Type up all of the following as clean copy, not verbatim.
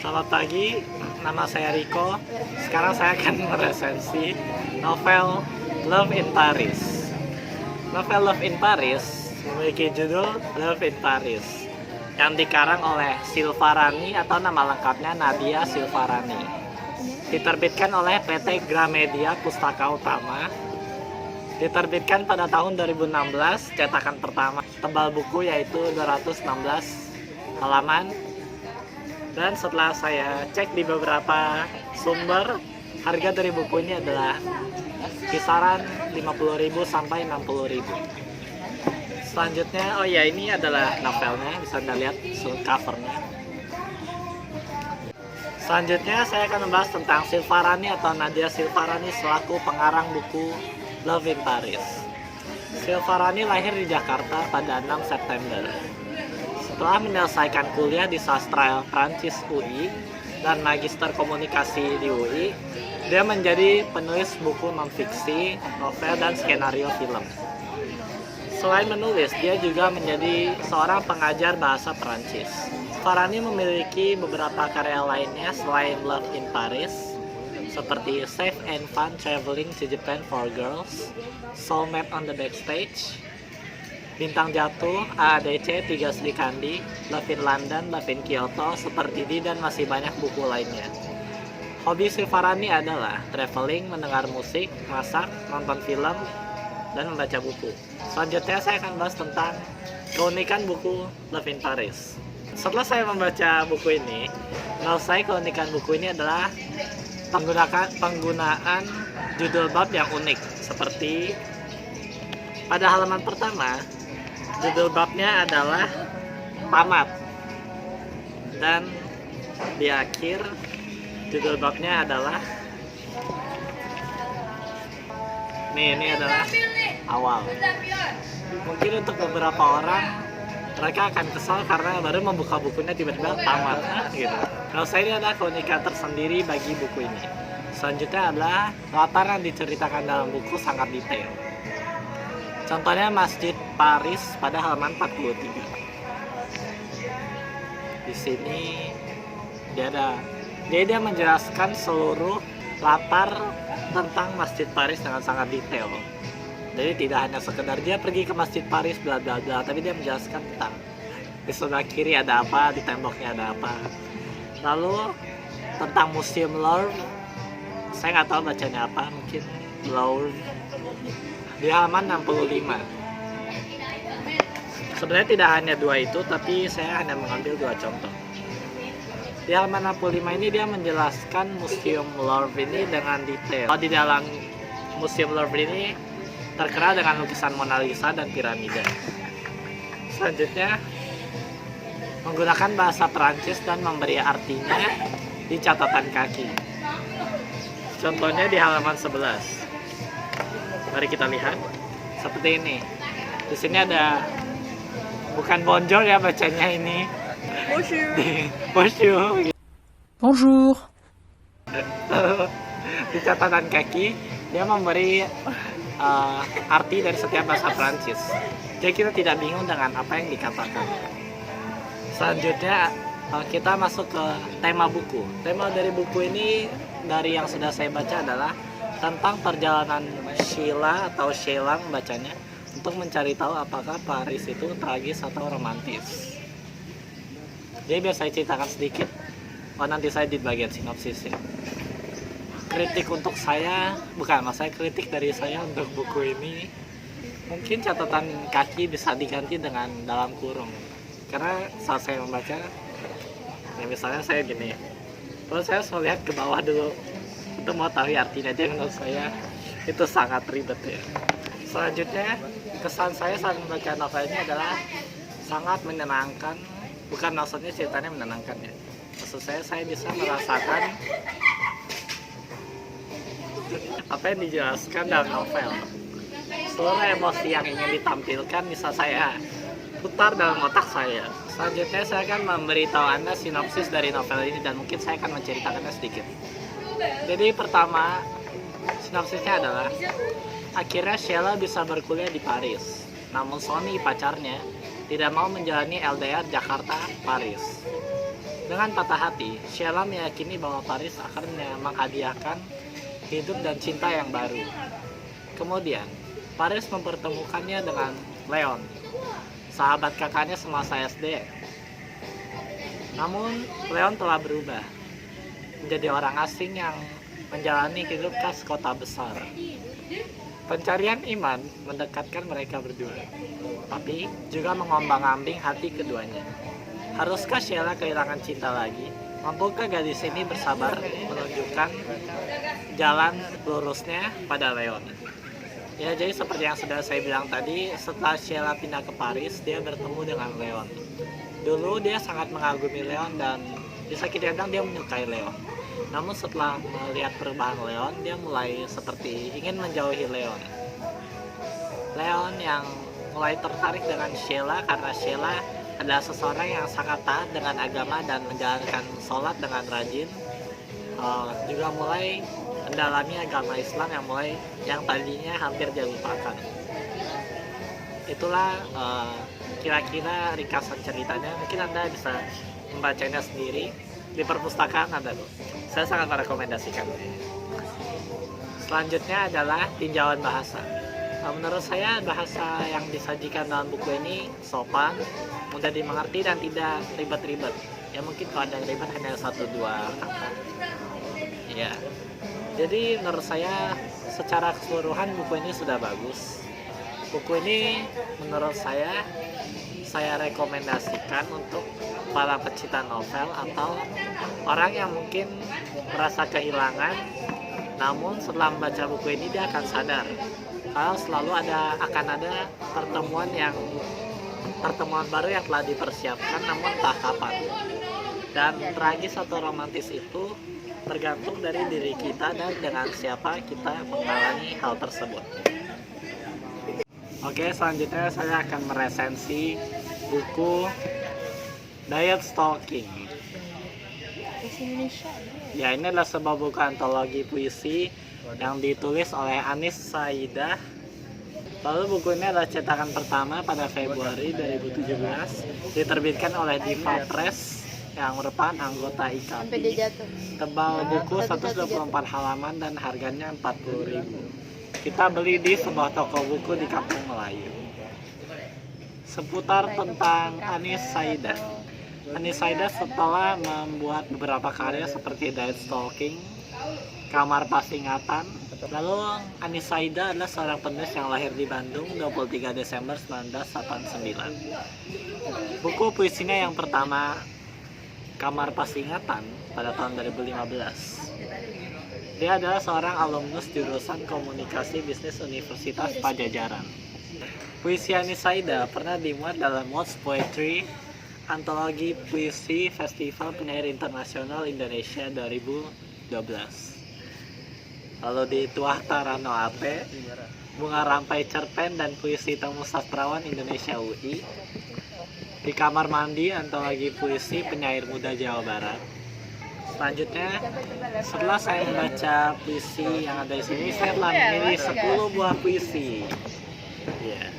Selamat pagi, nama saya Riko. Sekarang saya akan meresensi novel Love in Paris. Novel Love in Paris memiliki judul Love in Paris yang dikarang oleh Silvarani atau nama lengkapnya Nadia Silvarani. Diterbitkan oleh PT Gramedia Pustaka Utama. Diterbitkan pada tahun 2016, cetakan pertama. Tebal buku yaitu 216 halaman. Dan setelah saya cek di beberapa sumber, harga dari buku ini adalah kisaran 50.000 sampai 60.000. Selanjutnya, ini adalah novelnya, bisa Anda lihat covernya. Selanjutnya saya akan membahas tentang Silvarani atau Nadia Silvarani selaku pengarang buku Love in Paris. Silvarani lahir di Jakarta pada 6 September. Setelah menyelesaikan kuliah di sastra Prancis UI dan magister komunikasi di UI, dia menjadi penulis buku non-fiksi, novel, dan skenario film. Selain menulis, dia juga menjadi seorang pengajar bahasa Prancis. Silvarani memiliki beberapa karya lainnya selain Love in Paris, seperti Safe and Fun Traveling to Japan for Girls, Soulmate on the Backstage, Bintang Jatuh, AADC, Tiga Sri Kandi, Love in London, Love in Kyoto, Seperti Di, dan masih banyak buku lainnya. Hobi Silvarani adalah traveling, mendengar musik, masak, nonton film, dan membaca buku. Selanjutnya saya akan bahas tentang keunikan buku Love in Paris. Setelah saya membaca buku ini, menurut saya keunikan buku ini adalah penggunaan judul bab yang unik, seperti pada halaman pertama judul babnya adalah tamat, dan di akhir judul babnya adalah ini adalah awal. Mungkin untuk beberapa orang mereka akan kesal karena baru membuka bukunya tiba-tiba tamat gitu. Kalau saya ini adalah keunikan tersendiri bagi buku ini. Selanjutnya adalah latar yang diceritakan dalam buku sangat detail. Contohnya Masjid Paris pada halaman 43. Di sini dia menjelaskan seluruh latar tentang Masjid Paris dengan sangat detail. Jadi tidak hanya sekedar dia pergi ke Masjid Paris bla bla bla, tapi dia menjelaskan tentang di sebelah kiri ada apa, di temboknya ada apa. Lalu tentang Museum Louvre, saya nggak tahu bacanya apa, mungkin Louvre, di halaman 65. Sebenarnya tidak hanya dua itu, tapi saya hanya mengambil dua contoh. Di halaman 65 ini dia menjelaskan Museum Louvre ini dengan detail. Di dalam Museum Louvre ini terkenal dengan lukisan Mona Lisa dan piramida. Selanjutnya, menggunakan bahasa Perancis dan memberi artinya di catatan kaki. Contohnya di halaman 11. Mari kita lihat. Seperti ini. Di sini ada, bukan bonjour ya bacanya ini. Bonjour. Bonjour. Bonjour. Di catatan kaki dia memberi arti dari setiap bahasa Prancis. Jadi kita tidak bingung dengan apa yang dikatakan. Selanjutnya kita masuk ke tema buku. Tema dari buku ini dari yang sudah saya baca adalah tentang perjalanan Sheila atau Sheila bacanya untuk mencari tahu apakah Paris itu tragis atau romantis. Jadi biar saya ceritakan sedikit. Nanti saya di bagian sinopsisnya. Kritik untuk saya, kritik dari saya untuk buku ini, mungkin catatan kaki bisa diganti dengan dalam kurung. Karena saat saya membaca, misalnya saya gini, terus saya harus melihat ke bawah dulu untuk mau tahu artinya. Jadi menurut saya itu sangat ribet ya. Selanjutnya, kesan saya saat membaca novel ini adalah sangat menyenangkan. Bukan maksudnya ceritanya menenangkan ya. Maksud saya bisa merasakan apa yang dijelaskan dalam novel. Seluruh emosi yang ingin ditampilkan bisa saya putar dalam otak saya. Selanjutnya saya akan memberitahu Anda sinopsis dari novel ini dan mungkin saya akan menceritakannya sedikit. Jadi pertama, sinopsisnya adalah akhirnya Sheila bisa berkuliah di Paris. Namun Sony, pacarnya, tidak mau menjalani LDR Jakarta-Paris. Dengan patah hati, Sheila meyakini bahwa Paris akan menghadiahkan hidup dan cinta yang baru. Kemudian, Paris mempertemukannya dengan Leon, sahabat kakaknya semasa SD. Namun, Leon telah berubah menjadi orang asing yang menjalani hidup khas kota besar. Pencarian iman mendekatkan mereka berdua, tapi juga mengombang-ambing hati keduanya. Haruskah Sheila kehilangan cinta lagi? Mampukah gadis ini bersabar menunjukkan jalan lurusnya pada Leon? Ya, jadi seperti yang sudah saya bilang tadi, setelah Sheila pindah ke Paris, dia bertemu dengan Leon. Dulu dia sangat mengagumi Leon dan bisa kita bilang dia menyukai Leon. Namun setelah melihat perubahan Leon, dia mulai seperti ingin menjauhi Leon. Leon yang mulai tertarik dengan Sheila karena Sheila adalah seseorang yang sangat taat dengan agama dan menjalankan sholat dengan rajin. Juga mulai mendalami agama Islam yang tadinya hampir dia lupakan. Itulah kira-kira ringkasan ceritanya. Mungkin Anda bisa membacanya sendiri di perpustakaan Anda. Saya sangat merekomendasikan. Selanjutnya adalah tinjauan bahasa. Menurut saya bahasa yang disajikan dalam buku ini sopan, mudah dimengerti dan tidak ribet-ribet. Ya mungkin kalau ada yang ribet hanya 1-2 kata. Ya. Jadi menurut saya secara keseluruhan buku ini sudah bagus. Buku ini menurut saya rekomendasikan untuk para pecinta novel atau orang yang mungkin merasa kehilangan, namun setelah membaca buku ini dia akan sadar kalau selalu akan ada pertemuan baru yang telah dipersiapkan, namun entah kapan. Dan tragis atau romantis itu tergantung dari diri kita dan dengan siapa kita mengalami hal tersebut. Oke, selanjutnya saya akan meresensi buku Diet Stalking. Ya, ini adalah sebuah buku antologi puisi yang ditulis oleh Anis Saidah. Lalu buku ini adalah cetakan pertama pada Februari 2017, diterbitkan oleh Diva Press yang merupakan anggota IKAPI. Tebal buku 124 halaman dan harganya 40.000. Kita beli di sebuah toko buku di Kampung Melayu. Seputar tentang Anis Saidah. Anis Saidah setelah membuat beberapa karya seperti Diet Stalking, Kamar Pasingatan. Lalu Anis Saidah adalah seorang penulis yang lahir di Bandung 23 Desember 1989. Buku puisinya yang pertama, Kamar Pasingatan, pada tahun 2015. Dia adalah seorang alumnus jurusan Komunikasi Bisnis Universitas Pajajaran. Puisi Anis Saidah pernah dimuat dalam What's Poetry, antologi puisi Festival Penyair Internasional Indonesia 2012. Lalu di Tuah Tarano Ape, Bunga Rampai Cerpen dan Puisi Temu Sastrawan Indonesia UI. Di Kamar Mandi, antologi puisi penyair muda Jawa Barat. Selanjutnya, setelah saya membaca puisi yang ada di sini, saya telah memilih 10 buah puisi. Ya.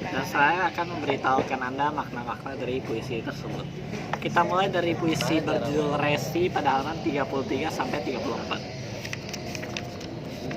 Dan saya akan memberitahukan Anda makna-makna dari puisi tersebut. Kita mulai dari puisi berjudul Resi pada halaman 33 sampai 34.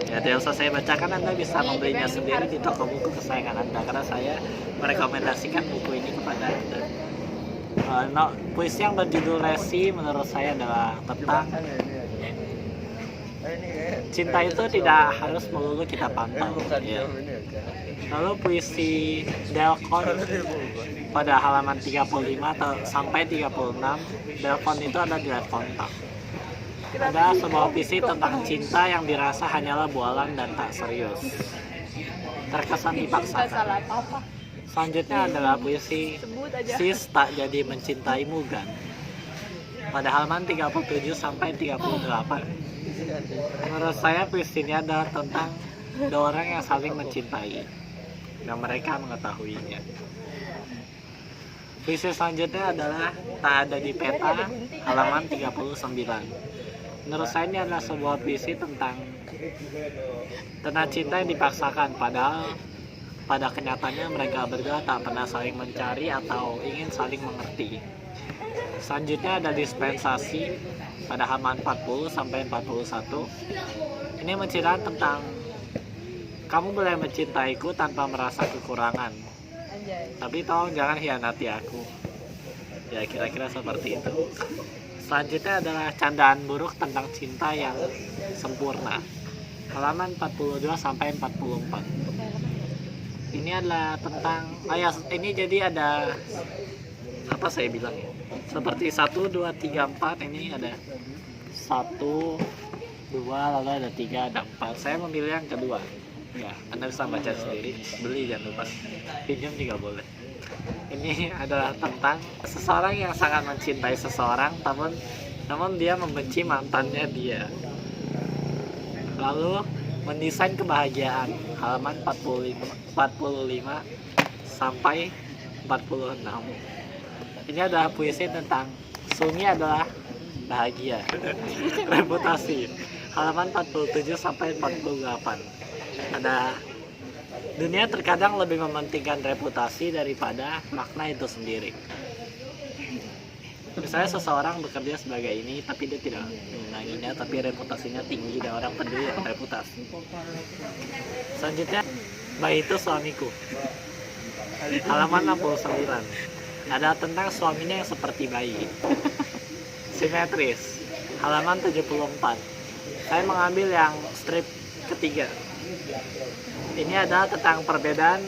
Ya, tidak usah saya bacakan, Anda bisa membelinya sendiri di toko buku kesayangan Anda, karena saya merekomendasikan buku ini kepada Anda. Puisi yang berjudul Resi menurut saya adalah tentang cinta itu tidak harus melulu kita pantau. Ya. Lalu puisi Delcon pada halaman 35 sampai 36, Delcon itu ada delete kontak. Ada sebuah puisi tentang cinta yang dirasa hanyalah bualan dan tak serius, terkesan dipaksakan. Selanjutnya adalah puisi Sis Tak Jadi Mencintaimu Gan pada halaman 37 sampai 38. Menurut saya puisi ini adalah tentang dua orang yang saling mencintai dan mereka mengetahuinya. Puisi selanjutnya adalah Tak Ada di Peta halaman 39. Menurut saya ini adalah sebuah puisi tentang cinta yang dipaksakan, padahal pada kenyataannya mereka berdua tak pernah saling mencari atau ingin saling mengerti. Selanjutnya ada dispensasi pada halaman 40 sampai 41. Ini menceritakan tentang kamu boleh mencintaiku tanpa merasa kekurangan, tapi tolong jangan hianati aku. Ya kira-kira seperti itu. Selanjutnya adalah candaan buruk tentang cinta yang sempurna. Halaman 42 sampai 44. Ini adalah tentang ini jadi ada apa saya bilang ya? Seperti 1 2 3 4 ini ada 1 2 lalu ada 3 ada 4. Saya memilih yang kedua. Ya, Anda bisa baca sendiri, beli jangan lupa. Pinjam juga boleh. Ini adalah tentang seseorang yang sangat mencintai seseorang, namun dia membenci mantannya dia. Lalu mendesain kebahagiaan, halaman 45 sampai 46. Ini adalah puisi tentang Sunyi adalah bahagia. Reputasi, halaman 47 sampai 48. Ada dunia terkadang lebih mementingkan reputasi daripada makna itu sendiri. Misalnya seseorang bekerja sebagai ini, tapi dia tidak menyenanginya, tapi reputasinya tinggi dan orang peduli dengan reputasi. Selanjutnya, bayi itu suamiku. Halaman 69. Ada tentang suaminya yang seperti bayi. Simetris. Halaman 74. Saya mengambil yang strip ketiga. Ini adalah tentang perbedaan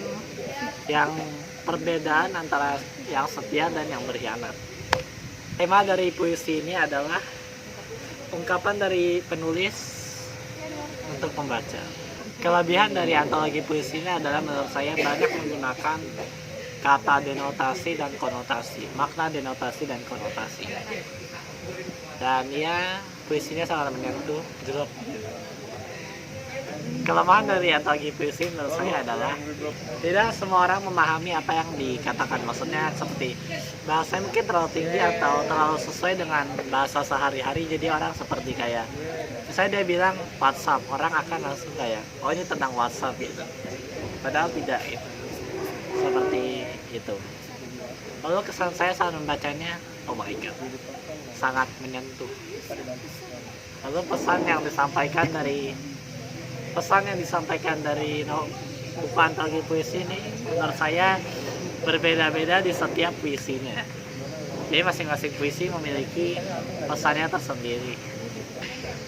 antara yang setia dan yang berkhianat. Tema dari puisi ini adalah ungkapan dari penulis untuk pembaca. Kelebihan dari antologi puisi ini adalah menurut saya banyak menggunakan kata denotasi dan konotasi, makna denotasi dan konotasi. Dan ya, puisinya sangat menyentuh, jelek. Kelemahan dari antologi puisi menurut saya adalah tidak semua orang memahami apa yang dikatakan. Maksudnya seperti bahasanya mungkin terlalu tinggi atau terlalu sesuai dengan bahasa sehari-hari, jadi orang seperti kayak misalnya dia bilang WhatsApp, orang akan langsung kayak oh ini tentang WhatsApp gitu, padahal tidak gitu. Seperti itu. Lalu kesan saya saat membacanya, oh my god, sangat menyentuh. Lalu pesan yang disampaikan dari buku antologi puisi ini menurut saya berbeda-beda di setiap puisinya. Jadi masing-masing puisi memiliki pesannya tersendiri.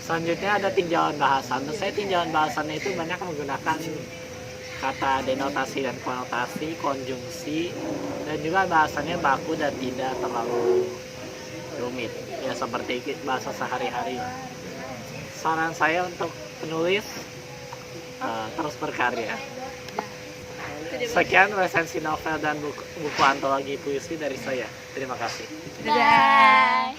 Selanjutnya ada tinjauan bahasan. Menurut saya tinjauan bahasannya itu banyak menggunakan kata denotasi dan konotasi, konjungsi, dan juga bahasannya baku dan tidak terlalu rumit. Ya seperti bahasa sehari-hari. Saran saya untuk penulis terus berkarya. Sekian resensi novel dan buku antologi puisi dari saya. Terima kasih. Bye.